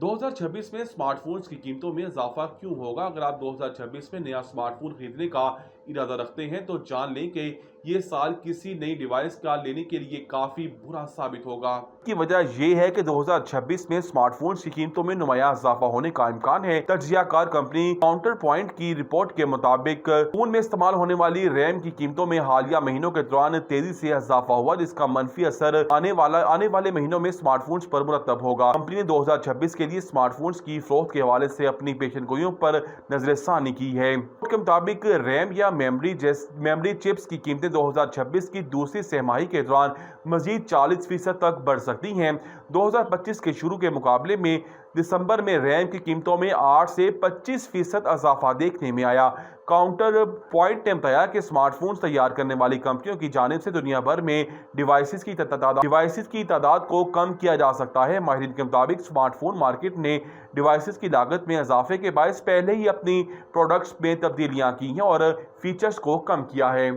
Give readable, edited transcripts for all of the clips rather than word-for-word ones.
2026 में स्मार्टफोन्स की कीमतों में इजाफा क्यों होगा? अगर आप 2026 में नया स्मार्टफोन खरीदने का इरादा रखते हैं तो जान लें कि ये साल किसी नई डिवाइस का लेने के लिए काफी बुरा साबित होगा। की वजह ये है कि 2026 में स्मार्टफोन्स की कीमतों में नुमाया इजाफा होने का इम्कान है। तज्जियाकार कंपनी काउंटर पॉइंट की रिपोर्ट के मुताबिक फोन में इस्तेमाल होने वाली रैम की कीमतों में हालिया महीनों के दौरान तेजी से इजाफा हुआ, जिसका मनफी असर आने वाले महीनों में स्मार्टफोन्स पर मुरतब होगा। कंपनी ने 2026 के लिए स्मार्टफोन्स की फरोख्त के हवाले से अपनी पेशनगोइयों पर नजरसानी की है। रिपोर्ट के मुताबिक रैम या मेमोरी चिप्स की कीमतें 2026 की दूसरी तिमाही के दौरान मजीद 40% तक बढ़ सकती हैं। 2025 के शुरू के मुकाबले में दिसंबर में रैम की कीमतों में 8 से 25% इजाफा देखने में आया। काउंटर पॉइंट ने बताया कि स्मार्टफोन्स तैयार करने वाली कंपनियों की जानिब से दुनिया भर में डिवाइसेस की तादाद को कम किया जा सकता है। माहिरीन के मुताबिक स्मार्टफोन मार्केट ने डिवाइसेस की लागत में इजाफे के बायस पहले ही अपनी प्रोडक्ट्स में तब्दीलियां की हैं और फीचर्स को कम किया है।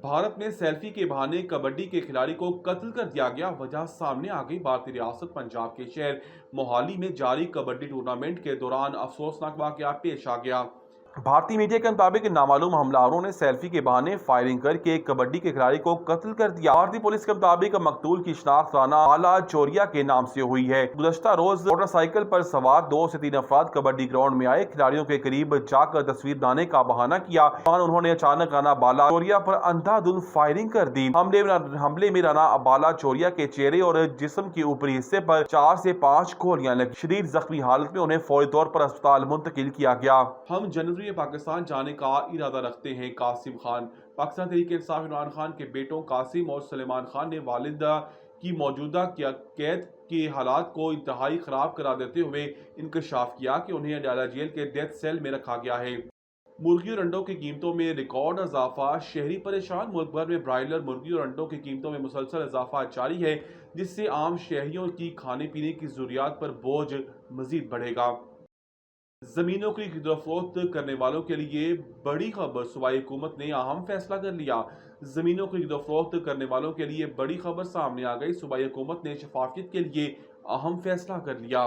भारत में सेल्फी के बहाने कबड्डी के खिलाड़ी को कत्ल कर दिया गया। वजह सामने आ गई। भारतीय रियासत पंजाब के शहर मोहाली में जारी कबड्डी टूर्नामेंट के दौरान अफसोसनाक वाकया पेश आ गया। भारतीय मीडिया के मुताबिक नामालूम हमलावरों ने सेल्फी के बहाने फायरिंग करके कबड्डी के खिलाड़ी को कत्ल कर दिया। भारतीय पुलिस के मुताबिक मकतूल की शनाख्त राना बाला चोरिया के नाम से हुई है। गुज़श्ता रोज मोटरसाइकिल पर सवार 2 से 3 अफराद कबड्डी ग्राउंड में आए। खिलाड़ियों के करीब जाकर तस्वीर बनाने का बहाना किया। उन्होंने अचानक राना बाला चोरिया पर अंधाधुंध फायरिंग कर दी। हमले में राना बाला चोरिया के चेहरे और जिस्म के ऊपरी हिस्से पर 4 से 5 गोलियां लगी। शदीद जख्मी हालत में उन्हें फौरी तौर पर अस्पताल मुंतकिल किया गया। हम जनवरी पाकिस्तान जाने का इरादा रखते हैं। कासिम खान। पाकिस्तान तहरीक इंसाफ इमरान खान के बेटों कासिम और सलेमान खान ने वालिदा की मौजूदा कैद के हालात को इंतहाई खराब करार देते हुए इंकशाफ किया कि उन्हें अडयाला जेल के डेथ सेल में रखा गया है। मुर्गी और अंडों की कीमतों में रिकॉर्ड इजाफा। शहरी परेशान। मुल्क भर में ब्रायलर मुर्गी और अंडों की कीमतों में मुसलसल इजाफा जारी है, जिससे आम शहरियों की खाने पीने की जरूरियात पर बोझ मजीद बढ़ेगा। जमीनों की गिरफ्त करने वालों के लिए बड़ी खबर। सूबाई हुकूमत ने अहम फैसला कर लिया। जमीनों की गिरफ्त करने वालों के लिए बड़ी खबर सामने आ गई। सूबाई हुकूमत ने शफाफियत के लिए अहम फैसला कर लिया।